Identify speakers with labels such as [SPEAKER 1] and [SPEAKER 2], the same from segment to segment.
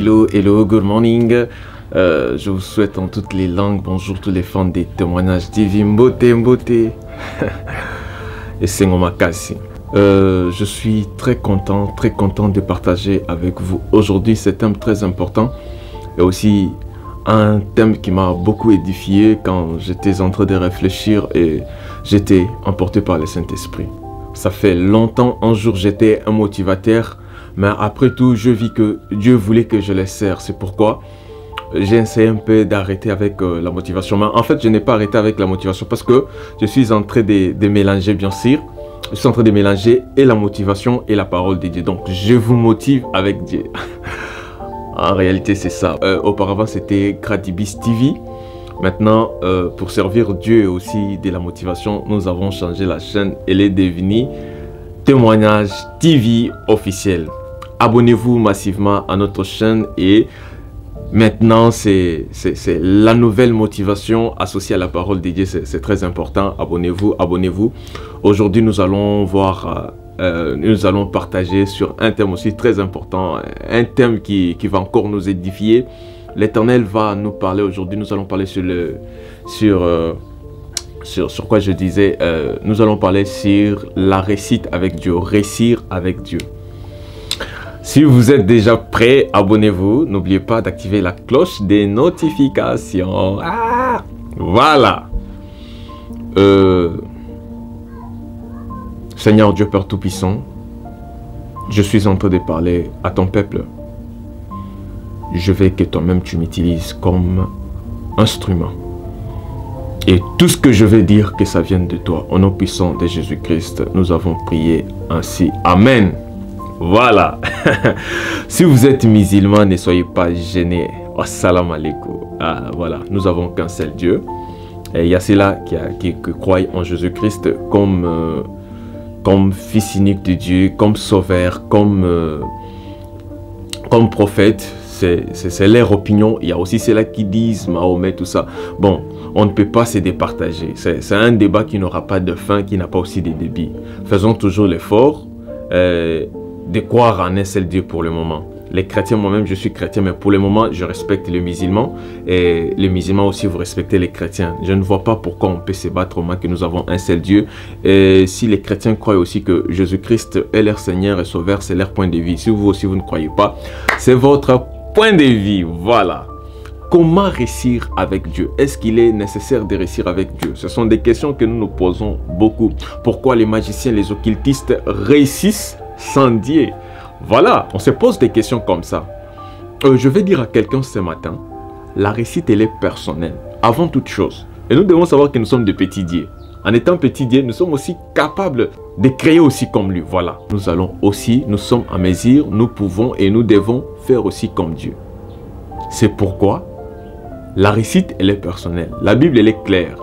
[SPEAKER 1] Hello, hello, good morning. Je vous souhaite en toutes les langues, bonjour tous les fans des témoignages divins, mbote. Et c'est Ngomakasi. Je suis très content de partager avec vous aujourd'hui ce thème très important et aussi un thème qui m'a beaucoup édifié quand j'étais en train de réfléchir et j'étais emporté par le Saint-Esprit. Ça fait longtemps, un jour j'étais un motivateur, mais après tout je vis que Dieu voulait que je les serre. C'est pourquoi j'ai essayé un peu d'arrêter avec la motivation. Mais en fait je n'ai pas arrêté avec la motivation parce que je suis en train de mélanger, bien sûr. Je suis en train de mélanger et la motivation et la parole de Dieu. Donc je vous motive avec Dieu. En réalité c'est ça. Auparavant c'était Gradibis TV. Maintenant pour servir Dieu et aussi de la motivation, nous avons changé la chaîne. Elle est devenue Témoignage TV officiel. Abonnez-vous massivement à notre chaîne et maintenant c'est la nouvelle motivation associée à la parole de Dieu. C'est très important. Abonnez-vous, abonnez-vous. Aujourd'hui nous allons voir... nous allons partager sur un thème aussi très important, un thème qui va encore nous édifier. L'Éternel va nous parler aujourd'hui. Nous allons parler sur quoi je disais. Nous allons parler sur la réussite avec Dieu, réussir avec Dieu. Si vous êtes déjà prêts, abonnez-vous. N'oubliez pas d'activer la cloche des notifications. Ah, voilà. Seigneur Dieu Père Tout-Puissant, je suis en train de parler à ton peuple. Je veux que toi-même tu m'utilises comme instrument. Et tout ce que je vais dire, que ça vienne de toi. Au nom puissant de Jésus-Christ, nous avons prié ainsi. Amen. Voilà. Si vous êtes musulman, ne soyez pas gênés. Assalamu alaikum. Ah, voilà, nous avons qu'un seul Dieu. Et il y a ceux-là qui croient en Jésus-Christ comme fils unique de Dieu, comme sauveur, comme prophète. C'est leur opinion. Il y a aussi ceux-là qui disent Mahomet, tout ça. Bon, on ne peut pas se départager. C'est un débat qui n'aura pas de fin, qui n'a pas aussi de débit. Faisons toujours l'effort de croire en un seul Dieu pour le moment. Les chrétiens, moi-même je suis chrétien, mais pour le moment je respecte les musulmans et les musulmans aussi vous respectez les chrétiens. Je ne vois pas pourquoi on peut se battre au moins que nous avons un seul Dieu. Et si les chrétiens croient aussi que Jésus-Christ est leur Seigneur et Sauveur, c'est leur point de vue. Si vous aussi vous ne croyez pas, c'est votre point de vue. Voilà. Comment réussir avec Dieu? Est-ce qu'il est nécessaire de réussir avec Dieu? Ce sont des questions que nous nous posons beaucoup. Pourquoi les magiciens, les occultistes réussissent sans Dieu? Voilà, on se pose des questions comme ça. Je vais dire à quelqu'un ce matin, la réussite elle est personnelle, avant toute chose. Et nous devons savoir que nous sommes des petits dieux. En étant petits dieux, nous sommes aussi capables de créer aussi comme lui. Voilà, nous sommes à mesure, nous pouvons et nous devons faire aussi comme Dieu. C'est pourquoi la réussite elle est personnelle. La Bible elle est claire.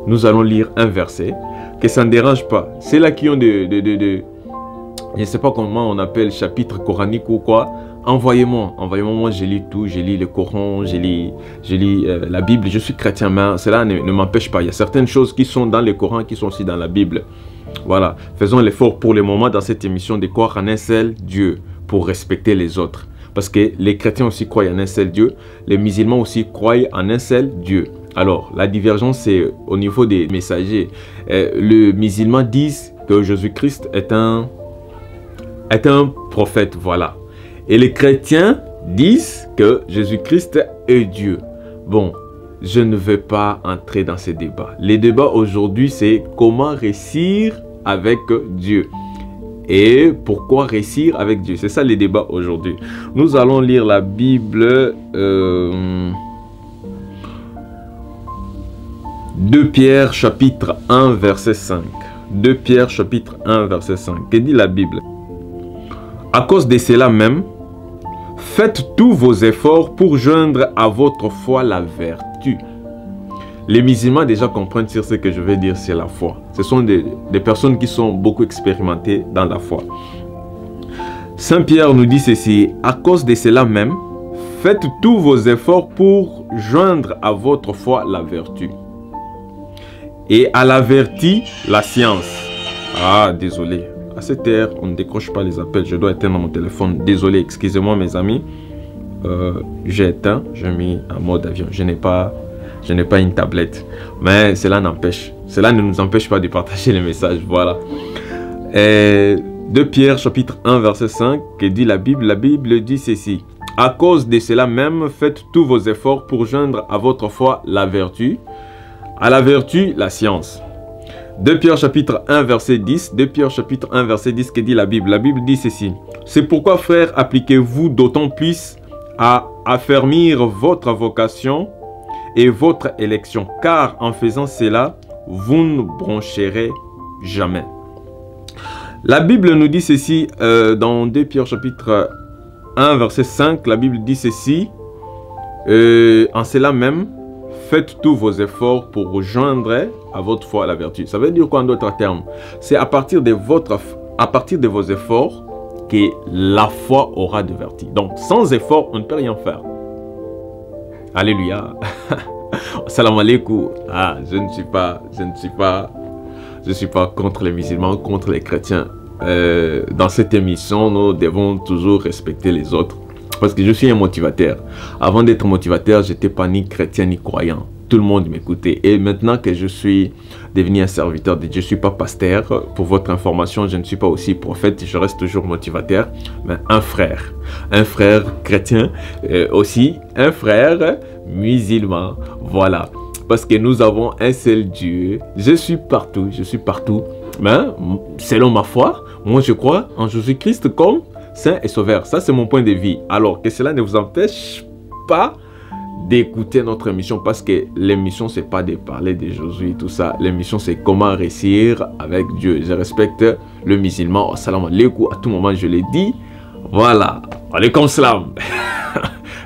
[SPEAKER 1] Nous allons lire un verset, que ça ne dérange pas. C'est là qui ont je ne sais pas comment on appelle chapitre coranique ou quoi. Envoyez-moi, moi je lis tout, je lis le Coran, je lis la Bible. Je suis chrétien, mais cela ne m'empêche pas. Il y a certaines choses qui sont dans le Coran qui sont aussi dans la Bible. Voilà, faisons l'effort pour le moment dans cette émission de croire en un seul Dieu pour respecter les autres. Parce que les chrétiens aussi croient en un seul Dieu, les musulmans aussi croient en un seul Dieu. Alors, la divergence c'est au niveau des messagers. Les musulmans disent que Jésus-Christ est un prophète, voilà. Et les chrétiens disent que Jésus-Christ est Dieu. Bon, je ne vais pas entrer dans ces débats. Les débats aujourd'hui, c'est comment réussir avec Dieu. Et pourquoi réussir avec Dieu? C'est ça les débats aujourd'hui. Nous allons lire la Bible. 2 Pierre chapitre 1 verset 5. 2 Pierre chapitre 1 verset 5. Que dit la Bible? À cause de cela même, faites tous vos efforts pour joindre à votre foi la vertu. Les musulmans déjà comprennent sur ce que je vais dire, c'est la foi. Ce sont des personnes qui sont beaucoup expérimentées dans la foi. Saint Pierre nous dit ceci, à cause de cela même, faites tous vos efforts pour joindre à votre foi la vertu. Et à la vertu, la science. Ah, désolé. À cette heure, on ne décroche pas les appels. Je dois éteindre mon téléphone. Désolé, excusez-moi mes amis. j'ai éteint, j'ai mis en mode avion. Je n'ai pas une tablette. Mais cela ne nous empêche pas de partager les messages. Voilà. Et 2 Pierre chapitre 1 verset 5 que dit la Bible dit ceci. À cause de cela même, faites tous vos efforts pour joindre à votre foi la vertu, à la vertu la science. 2 Pierre chapitre 1 verset 10, 2 Pierre chapitre 1 verset 10 que dit la Bible dit ceci. C'est pourquoi frères, appliquez-vous d'autant plus à affermir votre vocation et votre élection, car en faisant cela, vous ne broncherez jamais. La Bible nous dit ceci dans 2 Pierre chapitre 1 verset 5, la Bible dit ceci, en cela même, faites tous vos efforts pour rejoindre à votre foi la vertu. Ça veut dire quoi en d'autres termes? C'est à partir de vos efforts que la foi aura de vertu. Donc sans effort, on ne peut rien faire. Alléluia. Salam alaikum. Ah, je ne suis pas contre les musulmans, contre les chrétiens. Dans cette émission, nous devons toujours respecter les autres. Parce que je suis un motivateur. Avant d'être motivateur, je n'étais pas ni chrétien ni croyant. Tout le monde m'écoutait. Et maintenant que je suis devenu un serviteur de Dieu, je ne suis pas pasteur. Pour votre information, je ne suis pas aussi prophète. Je reste toujours motivateur. Mais un frère chrétien, aussi un frère musulman. Voilà. Parce que nous avons un seul Dieu. Je suis partout. Mais selon ma foi, moi je crois en Jésus-Christ comme Saint et Sauveur. Ça c'est mon point de vue. Alors que cela ne vous empêche pas d'écouter notre émission, parce que l'émission c'est pas de parler de Jésus et tout ça. L'émission c'est comment réussir avec Dieu. Je respecte le musulman. Salam alaikum, à tout moment je l'ai dit. Voilà. Alaikum salam.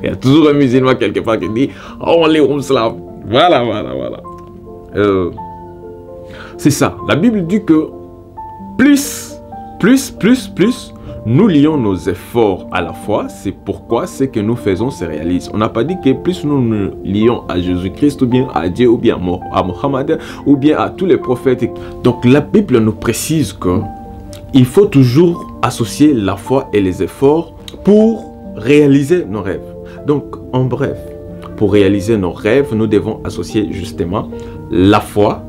[SPEAKER 1] Il y a toujours un musulman quelque part qui dit alaikum salam. Voilà. C'est ça. La Bible dit que plus nous lions nos efforts à la foi, c'est pourquoi ce que nous faisons se réalise. On n'a pas dit que plus nous nous lions à Jésus-Christ, ou bien à Dieu, ou bien à Mohammed, ou bien à tous les prophètes. Donc la Bible nous précise qu'il faut toujours associer la foi et les efforts pour réaliser nos rêves. Donc en bref, pour réaliser nos rêves, nous devons associer justement la foi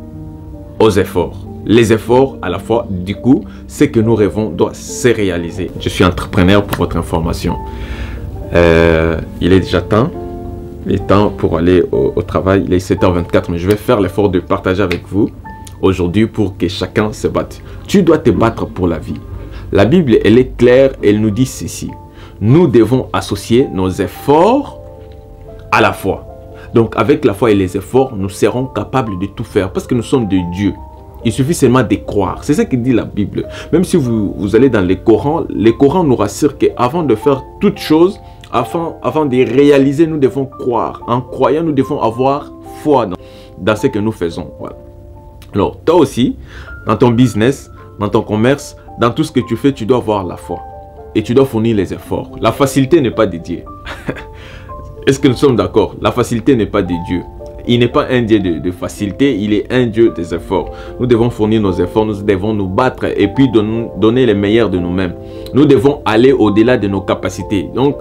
[SPEAKER 1] aux efforts. Les efforts à la fois, du coup, ce que nous rêvons doit se réaliser. Je suis entrepreneur pour votre information. Il est déjà temps. Il est temps pour aller au travail. Il est 7h24, mais je vais faire l'effort de partager avec vous aujourd'hui pour que chacun se batte. Tu dois te battre pour la vie. La Bible, elle est claire, elle nous dit ceci. Nous devons associer nos efforts à la foi. Donc, avec la foi et les efforts, nous serons capables de tout faire parce que nous sommes de Dieu. Il suffit seulement de croire. C'est ce que dit la Bible. Même si vous allez dans les Corans nous rassurent qu'avant de faire toute chose, avant de réaliser, nous devons croire. En croyant, nous devons avoir foi dans ce que nous faisons. Voilà. Alors, toi aussi, dans ton business, dans ton commerce, dans tout ce que tu fais, tu dois avoir la foi. Et tu dois fournir les efforts. La facilité n'est pas de Dieu. Est-ce que nous sommes d'accord? La facilité n'est pas de Dieu. Il n'est pas un Dieu de facilité, il est un Dieu des efforts. Nous devons fournir nos efforts, nous devons nous battre et puis donner les meilleurs de nous-mêmes. Nous devons aller au-delà de nos capacités. Donc,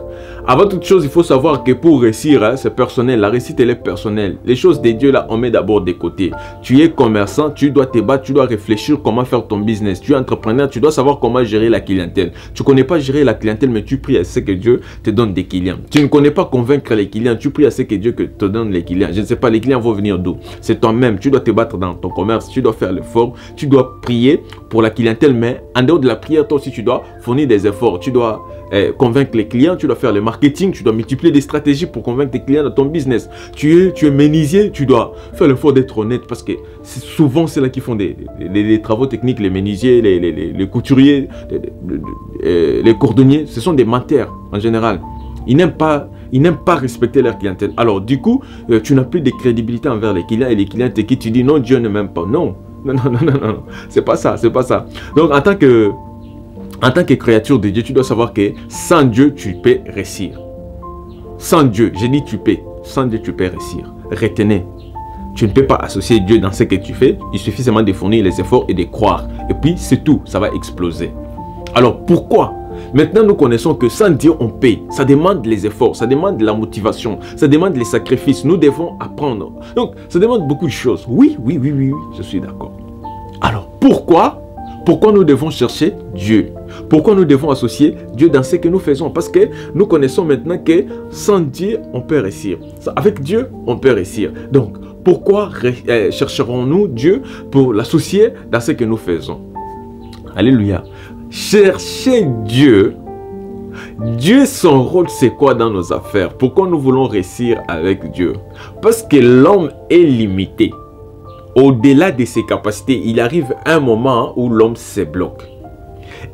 [SPEAKER 1] avant toute chose, il faut savoir que pour réussir, c'est personnel. La réussite, elle est personnelle. Les choses de Dieu, là, on met d'abord de côté. Tu es commerçant, tu dois te battre, tu dois réfléchir comment faire ton business. Tu es entrepreneur, tu dois savoir comment gérer la clientèle. Tu ne connais pas gérer la clientèle, mais tu pries à ce que Dieu te donne des clients. Tu ne connais pas convaincre les clients, tu pries à ce que Dieu te donne les clients. Je ne sais pas, les clients vont venir d'où? C'est toi-même. Tu dois te battre dans ton commerce, tu dois faire l'effort, tu dois prier pour la clientèle, mais en dehors de la prière, toi aussi, tu dois fournir des efforts. Tu dois convaincre les clients, tu dois faire le marketing, tu dois multiplier des stratégies pour convaincre tes clients dans ton business. Tu es menuisier, tu dois faire l'effort d'être honnête parce que souvent c'est là qui font des travaux techniques, les menuisiers, les couturiers, les cordonniers, ce sont des menteurs en général. Ils n'aiment pas respecter leur clientèle. Alors du coup, tu n'as plus de crédibilité envers les clients et les clients te quittent, tu dis non, Dieu ne m'aime pas. Non, c'est pas ça, c'est pas ça. Donc en tant que créature de Dieu, tu dois savoir que sans Dieu, tu peux réussir. Sans Dieu, j'ai dit tu peux. Sans Dieu, tu peux réussir. Retenez. Tu ne peux pas associer Dieu dans ce que tu fais. Il suffit seulement de fournir les efforts et de croire. Et puis, c'est tout. Ça va exploser. Alors, pourquoi Maintenant, nous connaissons que sans Dieu, on paie. Ça demande les efforts, ça demande la motivation, ça demande les sacrifices. Nous devons apprendre. Donc, ça demande beaucoup de choses. Oui, je suis d'accord. Alors, pourquoi nous devons chercher Dieu? Pourquoi nous devons associer Dieu dans ce que nous faisons? Parce que nous connaissons maintenant que sans Dieu, on peut réussir. Avec Dieu, on peut réussir. Donc, pourquoi chercherons-nous Dieu pour l'associer dans ce que nous faisons? Alléluia. Chercher Dieu. Dieu, son rôle, c'est quoi dans nos affaires? Pourquoi nous voulons réussir avec Dieu? Parce que l'homme est limité. Au-delà de ses capacités, il arrive un moment où l'homme se bloque.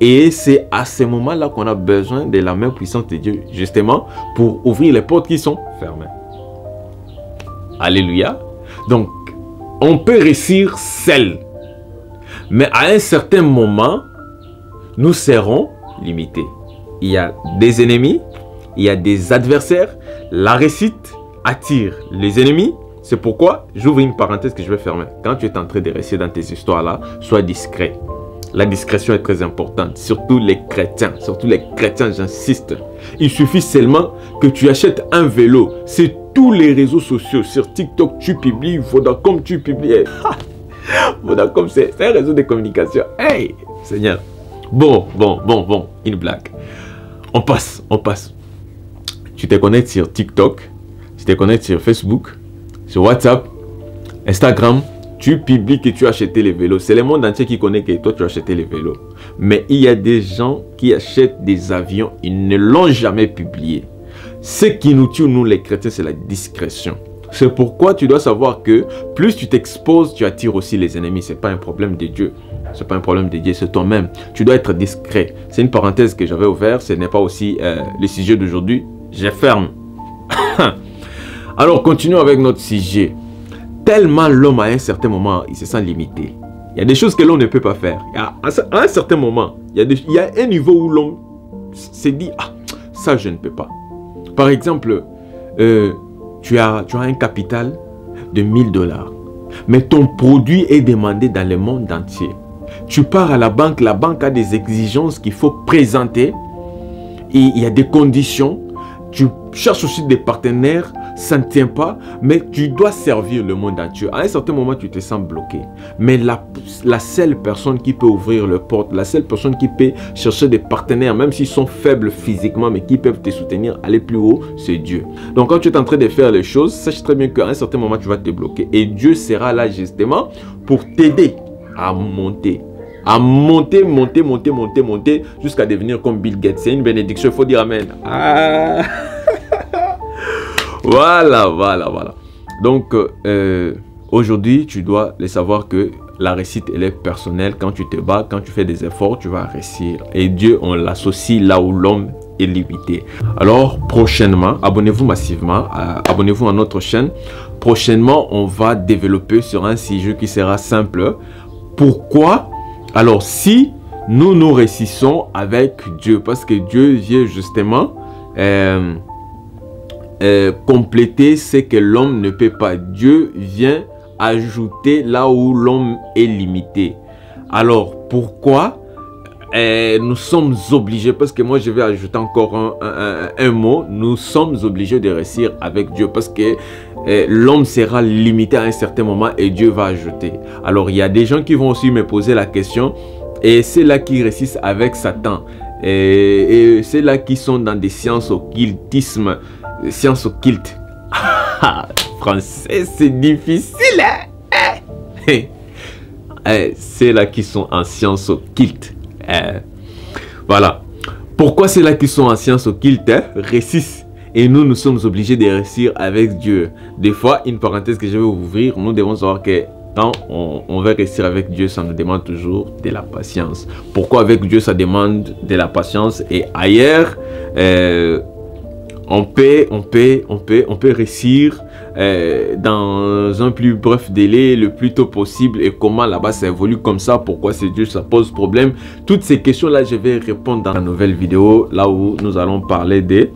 [SPEAKER 1] Et c'est à ce moment-là qu'on a besoin de la main puissante de Dieu, justement, pour ouvrir les portes qui sont fermées. Alléluia. Donc, on peut réussir seul. Mais à un certain moment, nous serons limités. Il y a des ennemis, il y a des adversaires. La réussite attire les ennemis. C'est pourquoi, j'ouvre une parenthèse que je vais fermer. Quand tu es en train de réussir dans tes histoires-là, sois discret. La discrétion est très importante, surtout les chrétiens, j'insiste. Il suffit seulement que tu achètes un vélo. C'est tous les réseaux sociaux, sur TikTok, tu publies, Vodacom, tu publies. Vodacom, c'est un réseau de communication. Hey, Seigneur. Bon, une blague. On passe. Tu te connectes sur TikTok, tu te connectes sur Facebook, sur WhatsApp, Instagram, tu publies que tu as acheté les vélos. C'est le monde entier qui connaît que toi tu as acheté les vélos. Mais il y a des gens qui achètent des avions, ils ne l'ont jamais publié. Ce qui nous tue, nous les chrétiens, c'est la discrétion. C'est pourquoi tu dois savoir que plus tu t'exposes, tu attires aussi les ennemis. Ce n'est pas un problème de Dieu. Ce n'est pas un problème de Dieu, c'est toi-même. Tu dois être discret. C'est une parenthèse que j'avais ouverte. Ce n'est pas aussi le sujet d'aujourd'hui. Je ferme. Alors, continuons avec notre sujet. Tellement l'homme, à un certain moment, il se sent limité. Il y a des choses que l'on ne peut pas faire. À un certain moment, il y a un niveau où l'homme s'est dit, ah, ça, je ne peux pas. Par exemple, tu as un capital de 1000 $. Mais ton produit est demandé dans le monde entier. Tu pars à la banque a des exigences qu'il faut présenter. Et il y a des conditions. Tu cherches aussi des partenaires, ça ne tient pas, mais tu dois servir le monde entier. À un certain moment, tu te sens bloqué. Mais la seule personne qui peut ouvrir le porte, la seule personne qui peut chercher des partenaires, même s'ils sont faibles physiquement, mais qui peuvent te soutenir, aller plus haut, c'est Dieu. Donc quand tu es en train de faire les choses, sache très bien qu'à un certain moment, tu vas te bloquer. Et Dieu sera là justement pour t'aider à monter. À monter jusqu'à devenir comme Bill Gates. C'est une bénédiction, il faut dire amen. Ah. Voilà. Donc, aujourd'hui, tu dois le savoir que la réussite, elle est personnelle. Quand tu te bats, quand tu fais des efforts, tu vas réussir. Et Dieu, on l'associe là où l'homme est limité. Alors, prochainement, abonnez-vous massivement. Abonnez-vous à notre chaîne. Prochainement, on va développer sur un sujet qui sera simple. Pourquoi? Alors, si nous réussissons avec Dieu, parce que Dieu vient justement compléter ce que l'homme ne peut pas. Dieu vient ajouter là où l'homme est limité. Alors, pourquoi nous sommes obligés, parce que moi je vais ajouter encore un mot, nous sommes obligés de réussir avec Dieu, parce que l'homme sera limité à un certain moment et Dieu va ajouter. Alors il y a des gens qui vont aussi me poser la question, et c'est là qui réussissent avec Satan, et c'est là qui sont dans des sciences occultisme, sciences occultes. Français, c'est difficile, hein? C'est là qui sont en sciences occultes. Voilà. Pourquoi c'est là qui sont en sciences occultes réussissent? Et nous sommes obligés de réussir avec Dieu. Des fois, une parenthèse que je vais ouvrir, nous devons savoir que quand on veut réussir avec Dieu, ça nous demande toujours de la patience. Pourquoi avec Dieu, ça demande de la patience? Et ailleurs, on peut réussir dans un plus bref délai, le plus tôt possible. Et comment là-bas ça évolue comme ça? Pourquoi c'est Dieu? Ça pose problème. Toutes ces questions-là, je vais répondre dans la nouvelle vidéo, là où nous allons parler de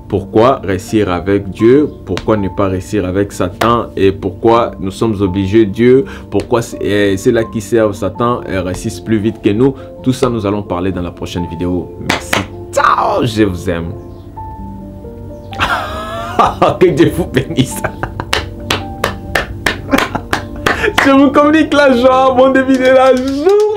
[SPEAKER 1] Pourquoi réussir avec Dieu? Pourquoi ne pas réussir avec Satan? Et pourquoi nous sommes obligés Dieu? Pourquoi ceux-là qui servent Satan réussissent plus vite que nous? Tout ça, nous allons parler dans la prochaine vidéo. Merci. Ciao, je vous aime. Que Dieu vous bénisse. Je vous communique la joie, mon début de la joie.